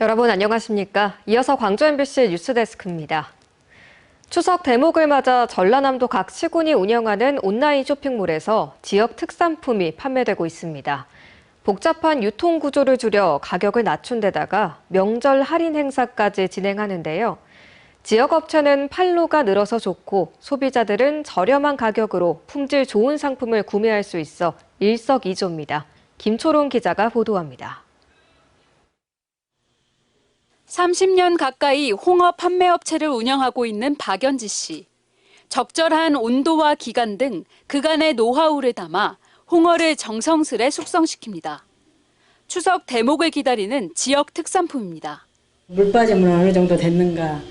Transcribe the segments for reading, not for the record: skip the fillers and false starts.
여러분 안녕하십니까? 이어서 광주 MBC 뉴스데스크입니다. 추석 대목을 맞아 전라남도 각 시군이 운영하는 온라인 쇼핑몰에서 지역 특산품이 판매되고 있습니다. 복잡한 유통 구조를 줄여 가격을 낮춘 데다가 명절 할인 행사까지 진행하는데요. 지역 업체는 판로가 늘어서 좋고 소비자들은 저렴한 가격으로 품질 좋은 상품을 구매할 수 있어 일석이조입니다. 김초롱 기자가 보도합니다. 30년 가까이 홍어 판매업체를 운영하고 있는 박연지 씨. 적절한 온도와 기간 등 그간의 노하우를 담아 홍어를 정성스레 숙성시킵니다. 추석 대목을 기다리는 지역 특산품입니다. 물 빠짐은 어느 정도 됐는가,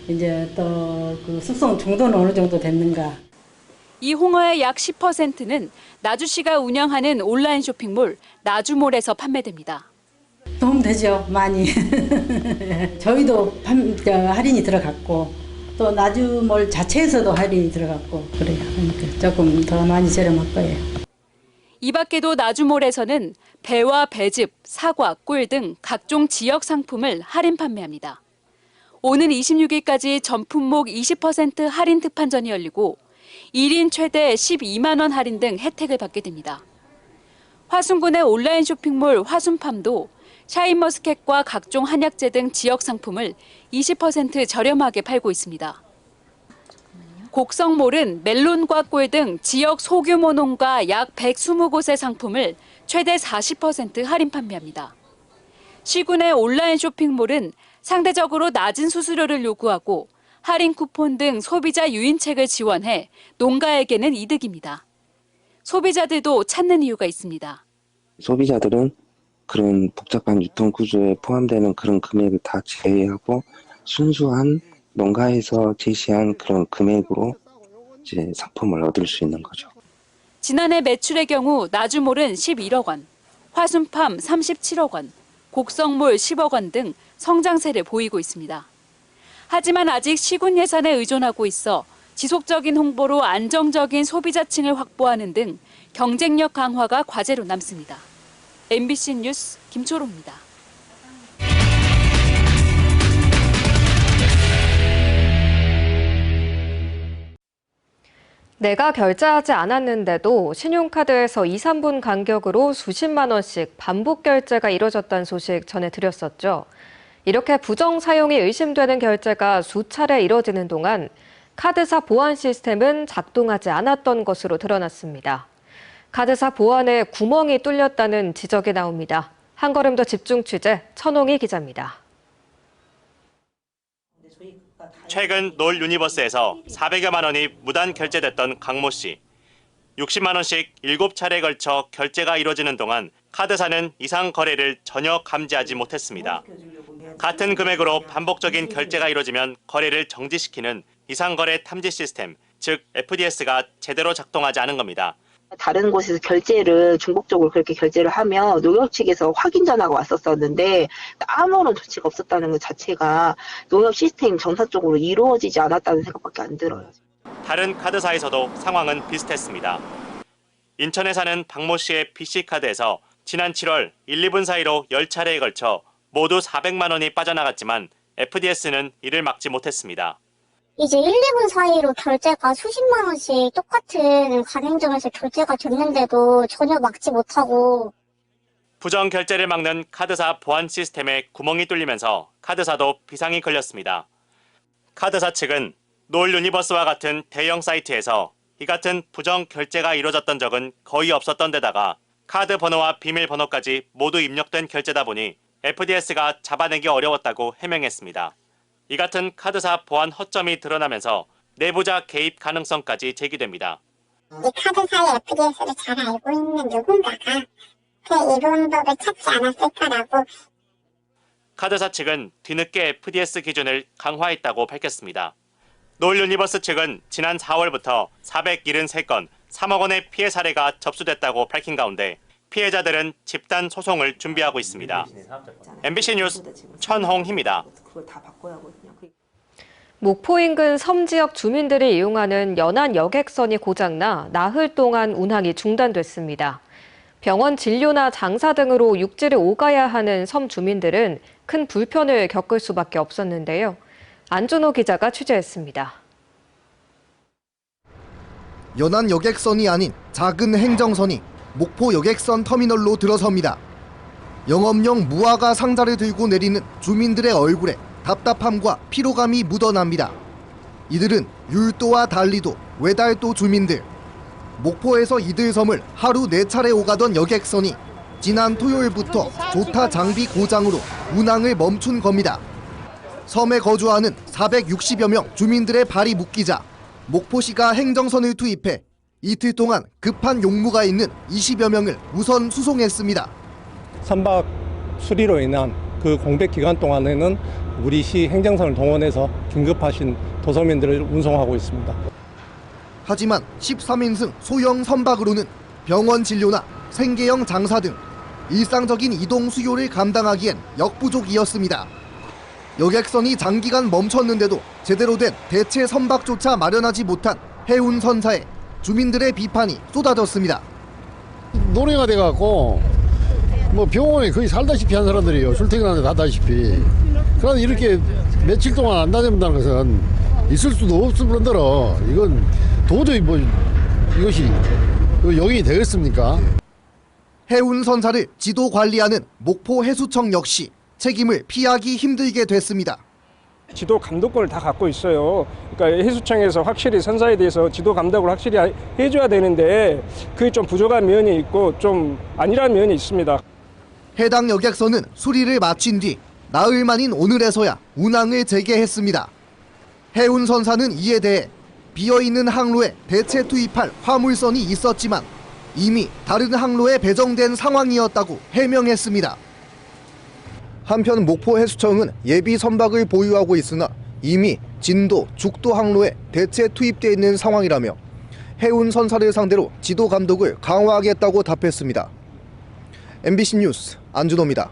이제 또 그 숙성 정도는 어느 정도 됐는가. 이 홍어의 약 10%는 나주 씨가 운영하는 온라인 쇼핑몰 나주몰에서 판매됩니다. 도움 되죠, 많이. 저희도 할인이 들어갔고 또 나주몰 자체에서도 할인이 들어갔고 그래요. 그러니까 조금 더 많이 저렴할 거예요. 이 밖에도 나주몰에서는 배와 배즙, 사과, 꿀 등 각종 지역 상품을 할인 판매합니다. 오는 26일까지 전 품목 20% 할인 특판전이 열리고 1인 최대 12만 원 할인 등 혜택을 받게 됩니다. 화순군의 온라인 쇼핑몰 화순팜도 샤인머스켓과 각종 한약재 등 지역 상품을 20% 저렴하게 팔고 있습니다. 곡성몰은 멜론과 꿀 등 지역 소규모 농가 약 120곳의 상품을 최대 40% 할인 판매합니다. 시군의 온라인 쇼핑몰은 상대적으로 낮은 수수료를 요구하고 할인 쿠폰 등 소비자 유인책을 지원해 농가에게는 이득입니다. 소비자들도 찾는 이유가 있습니다. 소비자들은 그런 복잡한 유통 구조에 포함되는 그런 금액을 다 제외하고 순수한 농가에서 제시한 그런 금액으로 이제 상품을 얻을 수 있는 거죠. 지난해 매출의 경우 나주몰은 11억 원, 화순팜 37억 원, 곡성몰 10억 원 등 성장세를 보이고 있습니다. 하지만 아직 시군 예산에 의존하고 있어 지속적인 홍보로 안정적인 소비자층을 확보하는 등 경쟁력 강화가 과제로 남습니다. MBC 뉴스 김초롱입니다. 내가 결제하지 않았는데도 신용카드에서 2, 3분 간격으로 수십만 원씩 반복 결제가 이뤄졌다는 소식 전해드렸었죠. 이렇게 부정 사용이 의심되는 결제가 수차례 이뤄지는 동안 카드사 보안 시스템은 작동하지 않았던 것으로 드러났습니다. 카드사 보안에 구멍이 뚫렸다는 지적이 나옵니다. 한 걸음 더 집중 취재, 천홍희 기자입니다. 최근 놀 유니버스에서 400여만 원이 무단 결제됐던 강모 씨. 60만 원씩 7차례에 걸쳐 결제가 이뤄지는 동안 카드사는 이상 거래를 전혀 감지하지 못했습니다. 같은 금액으로 반복적인 결제가 이뤄지면 거래를 정지시키는 이상거래 탐지 시스템, 즉 FDS가 제대로 작동하지 않은 겁니다. 다른 곳에서 결제를 중복적으로 그렇게 결제를 하면 농협 측에서 확인 전화가 왔었었는데 아무런 조치가 없었다는 것 자체가 농협 시스템이 정상적으로 이루어지지 않았다는 생각밖에 안 들어요. 다른 카드사에서도 상황은 비슷했습니다. 인천에 사는 박모 씨의 BC카드에서 지난 7월 1, 2분 사이로 10차례에 걸쳐 모두 400만 원이 빠져나갔지만 FDS는 이를 막지 못했습니다. 이제 1, 2분 사이로 결제가 수십만 원씩 똑같은 가맹점에서 결제가 됐는데도 전혀 막지 못하고. 부정 결제를 막는 카드사 보안 시스템에 구멍이 뚫리면서 카드사도 비상이 걸렸습니다. 카드사 측은 놀 유니버스와 같은 대형 사이트에서 이 같은 부정 결제가 이뤄졌던 적은 거의 없었던 데다가 카드 번호와 비밀번호까지 모두 입력된 결제다 보니 FDS가 잡아내기 어려웠다고 해명했습니다. 이 같은 카드사 보안 허점이 드러나면서 내부자 개입 가능성까지 제기됩니다. 이 카드사의 FDS를 잘 알고 있는 누군가가 그 이분법을 찾지 않았을까라고. 카드사 측은 뒤늦게 FDS 기준을 강화했다고 밝혔습니다. 놀 유니버스 측은 지난 4월부터 473건 3억 원의 피해 사례가 접수됐다고 밝힌 가운데 피해자들은 집단 소송을 준비하고 있습니다. MBC 뉴스 천홍희입니다. 목포 인근 섬 지역 주민들이 이용하는 연안 여객선이 고장나 나흘 동안 운항이 중단됐습니다. 병원 진료나 장사 등으로 육지를 오가야 하는 섬 주민들은 큰 불편을 겪을 수밖에 없었는데요. 안준호 기자가 취재했습니다. 연안 여객선이 아닌 작은 행정선이 목포 여객선 터미널로 들어섭니다. 영업용 무화과 상자를 들고 내리는 주민들의 얼굴에 답답함과 피로감이 묻어납니다. 이들은 율도와 달리도, 외달도 주민들. 목포에서 이들 섬을 하루 4차례 오가던 여객선이 지난 토요일부터 조타 장비 고장으로 운항을 멈춘 겁니다. 섬에 거주하는 460여 명 주민들의 발이 묶이자 목포시가 행정선을 투입해 이틀 동안 급한 용무가 있는 20여 명을 우선 수송했습니다. 선박 수리로 인한 그 공백 기간 동안에는 우리 시 행정선을 동원해서 긴급하신 도서민들을 운송하고 있습니다. 하지만 13인승 소형 선박으로는 병원 진료나 생계형 장사 등 일상적인 이동 수요를 감당하기엔 역부족이었습니다. 여객선이 장기간 멈췄는데도 제대로 된 대체 선박조차 마련하지 못한 해운선사에 주민들의 비판이 쏟아졌습니다. 노래가 돼갖고 뭐 병원에 거의 살다시피 한 사람들이에요. 출퇴근하는데 다다시피. 그런데 이렇게 며칠 동안 안 다닌다는 것은 있을 수도 없을 뿐더러 이건 도저히 뭐 이것이 용인이 되겠습니까? 해운선사를 지도 관리하는 목포 해수청 역시 책임을 피하기 힘들게 됐습니다. 지도 감독권을 다 갖고 있어요. 그러니까 해수청에서 확실히 선사에 대해서 지도 감독을 확실히 해줘야 되는데 그게 좀 부족한 면이 있고 좀 아니라는 면이 있습니다. 해당 여객선은 수리를 마친 뒤 나흘 만인 오늘에서야 운항을 재개했습니다. 해운선사는 이에 대해 비어있는 항로에 대체 투입할 화물선이 있었지만 이미 다른 항로에 배정된 상황이었다고 해명했습니다. 한편 목포 해수청은 예비 선박을 보유하고 있으나 이미 진도, 죽도 항로에 대체 투입되어 있는 상황이라며 해운선사를 상대로 지도 감독을 강화하겠다고 답했습니다. MBC 뉴스 안준호입니다.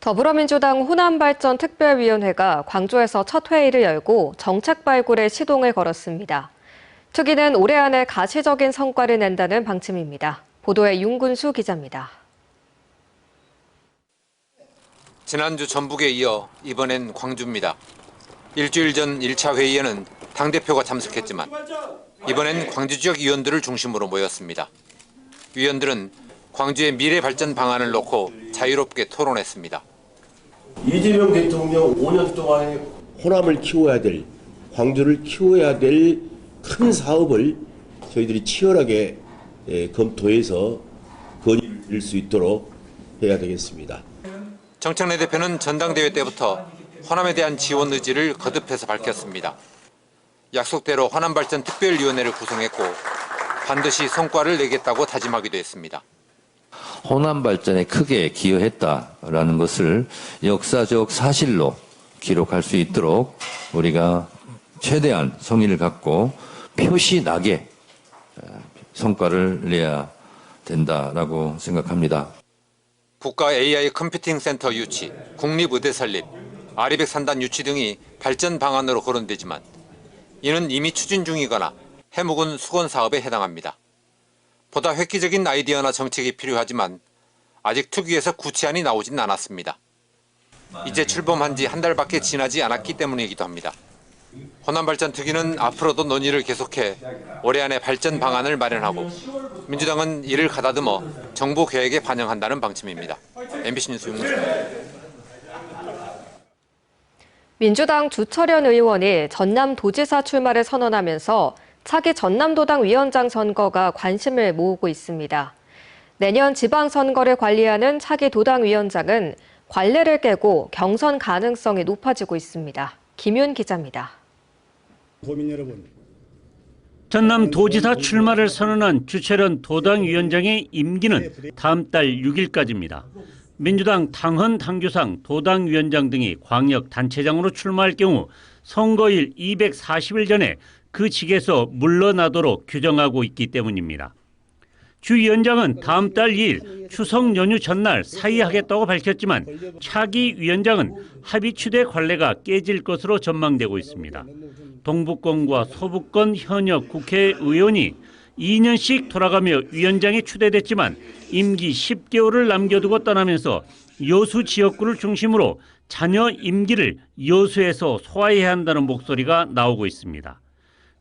더불어민주당 호남발전 특별위원회가 광주에서 첫 회의를 열고 정책 발굴에 시동을 걸었습니다. 특위는 올해 안에 가시적인 성과를 낸다는 방침입니다. 보도에 윤근수 기자입니다. 지난주 전북에 이어 이번엔 광주입니다. 일주일 전 1차 회의에는 당대표가 참석했지만 이번엔 광주 지역 위원들을 중심으로 모였습니다. 위원들은 광주의 미래 발전 방안을 놓고 자유롭게 토론했습니다. 이재명 대통령 5년 동안에 호남을 키워야 될, 광주를 키워야 될 큰 사업을 저희들이 치열하게 검토해서 건의를 드릴 수 있도록 해야 되겠습니다. 정청래 대표는 전당대회 때부터 호남에 대한 지원 의지를 거듭해서 밝혔습니다. 약속대로 호남발전 특별위원회를 구성했고 반드시 성과를 내겠다고 다짐하기도 했습니다. 호남 발전에 크게 기여했다라는 것을 역사적 사실로 기록할 수 있도록 우리가 최대한 성의를 갖고 표시 나게 성과를 내야 된다라고 생각합니다. 국가 AI 컴퓨팅 센터 유치, 국립의대 설립, 아리백 산단 유치 등이 발전 방안으로 거론되지만 이는 이미 추진 중이거나 해묵은 수건 사업에 해당합니다. 보다 획기적인 아이디어나 정책이 필요하지만 아직 특위에서 구체안이 나오진 않았습니다. 이제 출범한 지 한 달밖에 지나지 않았기 때문이기도 합니다. 호남발전 특위는 앞으로도 논의를 계속해 올해 안에 발전 방안을 마련하고 민주당은 이를 가다듬어 정부 계획에 반영한다는 방침입니다. MBC 뉴스 윤근수입니다. 민주당 주철현 의원이 전남도지사 출마를 선언하면서 차기 전남도당 위원장 선거가 관심을 모으고 있습니다. 내년 지방선거를 관리하는 차기 도당 위원장은 관례를 깨고 경선 가능성이 높아지고 있습니다. 김윤 기자입니다. 전남도지사 출마를 선언한 주철현 도당위원장의 임기는 다음 달 6일까지입니다. 민주당 당헌 당규상 도당위원장 등이 광역단체장으로 출마할 경우 선거일 240일 전에 그 직에서 물러나도록 규정하고 있기 때문입니다. 주 위원장은 다음 달 2일 추석 연휴 전날 사의하겠다고 밝혔지만 차기 위원장은 합의 추대 관례가 깨질 것으로 전망되고 있습니다. 동북권과 서북권 현역 국회의원이 2년씩 돌아가며 위원장에 추대됐지만 임기 10개월을 남겨두고 떠나면서 여수 지역구를 중심으로 자녀 임기를 여수에서 소화해야 한다는 목소리가 나오고 있습니다.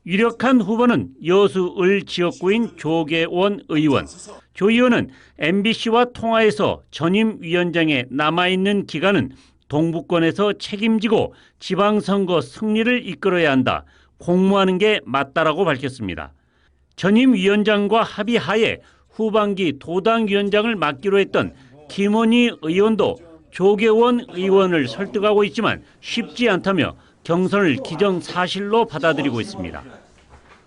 유력한 후보는 여수 을 지역구인 조계원 의원. 조 의원은 MBC와 통화에서 전임 위원장에 남아있는 기간은 동부권에서 책임지고 지방선거 승리를 이끌어야 한다. 공모하는 게 맞다라고 밝혔습니다. 전임 위원장과 합의하에 후반기 도당위원장을 맡기로 했던 김원희 의원도 조계원 의원을 설득하고 있지만 쉽지 않다며 경선을 기정사실로 받아들이고 있습니다.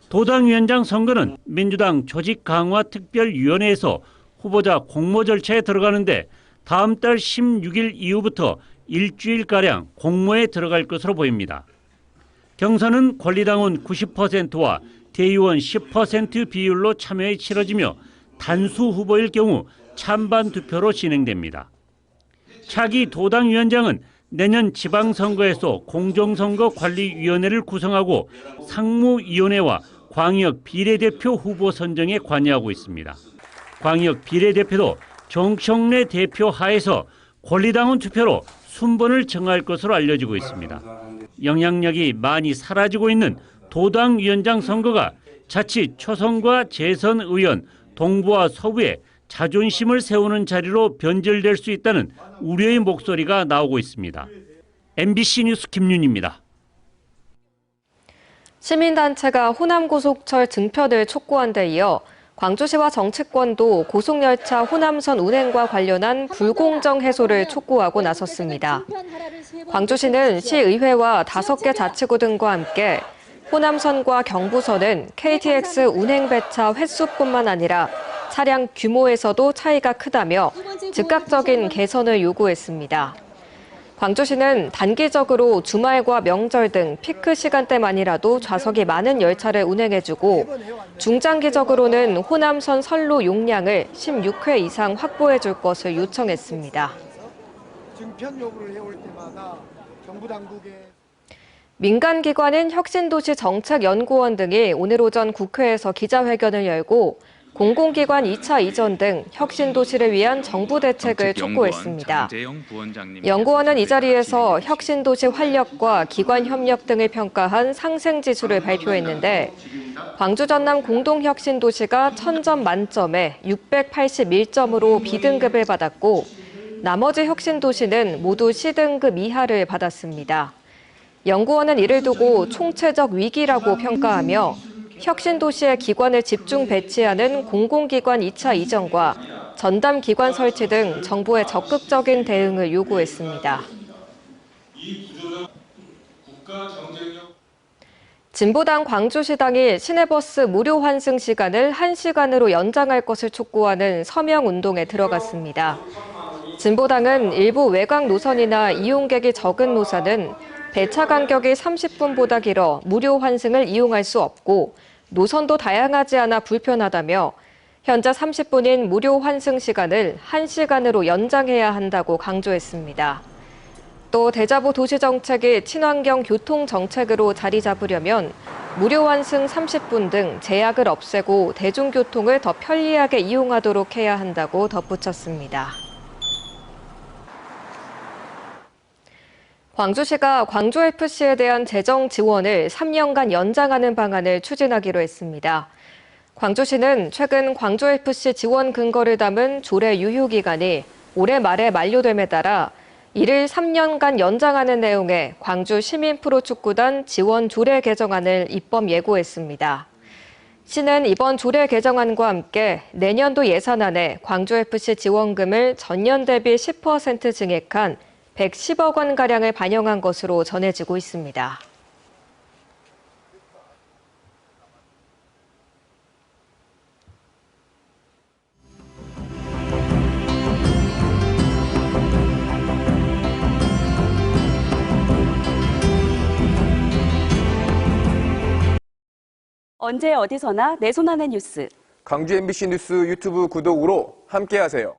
도당위원장 선거는 민주당 조직강화특별위원회에서 후보자 공모 절차에 들어가는데 다음 달 16일 이후부터 일주일가량 공모에 들어갈 것으로 보입니다. 경선은 권리당원 90%와 대의원 10% 비율로 참여에 치러지며 단수 후보일 경우 찬반 투표로 진행됩니다. 차기 도당위원장은 내년 지방선거에서 공정선거관리위원회를 구성하고 상무위원회와 광역 비례대표 후보 선정에 관여하고 있습니다. 광역 비례대표도 정청래 대표 하에서 권리당원 투표로 순번을 정할 것으로 알려지고 있습니다. 영향력이 많이 사라지고 있는 도당위원장 선거가 자칫 초선과 재선 의원, 동부와 서부에 자존심을 세우는 자리로 변질될 수 있다는 우려의 목소리가 나오고 있습니다. MBC 뉴스 김윤입니다. 시민단체가 호남고속철 증편을 촉구한 데 이어 광주시와 정치권도 고속열차 호남선 운행과 관련한 불공정 해소를 촉구하고 나섰습니다. 광주시는 시의회와 5개 자치구 등과 함께 호남선과 경부선은 KTX 운행 배차 횟수뿐만 아니라 차량 규모에서도 차이가 크다며 즉각적인 개선을 요구했습니다. 광주시는 단기적으로 주말과 명절 등 피크 시간대만이라도 좌석이 많은 열차를 운행해주고 중장기적으로는 호남선 선로 용량을 16회 이상 확보해줄 것을 요청했습니다. 증편 요구를 해올 때마다 정부 당국에 민간기관인 혁신도시정책연구원 등이 오늘 오전 국회에서 기자회견을 열고 공공기관 2차 이전 등 혁신도시를 위한 정부 대책을 촉구했습니다. 연구원은 이 자리에서 혁신도시 활력과 기관 협력 등을 평가한 상생지수를 발표했는데 광주 전남 공동혁신도시가 1000점 만점에 681점으로 B등급을 받았고 나머지 혁신도시는 모두 C등급 이하를 받았습니다. 연구원은 이를 두고 총체적 위기라고 평가하며 혁신도시의 기관을 집중 배치하는 공공기관 2차 이전과 전담 기관 설치 등 정부의 적극적인 대응을 요구했습니다. 진보당 광주시당이 시내버스 무료 환승 시간을 1시간으로 연장할 것을 촉구하는 서명운동에 들어갔습니다. 진보당은 일부 외곽 노선이나 이용객이 적은 노선은 배차 간격이 30분보다 길어 무료 환승을 이용할 수 없고 노선도 다양하지 않아 불편하다며 현재 30분인 무료 환승 시간을 1시간으로 연장해야 한다고 강조했습니다. 또 대자보 도시정책이 친환경 교통정책으로 자리 잡으려면 무료 환승 30분 등 제약을 없애고 대중교통을 더 편리하게 이용하도록 해야 한다고 덧붙였습니다. 광주시가 광주FC에 대한 재정 지원을 3년간 연장하는 방안을 추진하기로 했습니다. 광주시는 최근 광주FC 지원 근거를 담은 조례 유효기간이 올해 말에 만료됨에 따라 이를 3년간 연장하는 내용의 광주 시민프로축구단 지원 조례 개정안을 입법 예고했습니다. 시는 이번 조례 개정안과 함께 내년도 예산안에 광주FC 지원금을 전년 대비 10% 증액한 110억 원가량을 반영한 것으로 전해지고 있습니다. 언제 어디서나 내 손 안의 뉴스. 광주 MBC 뉴스 유튜브 구독으로 함께하세요.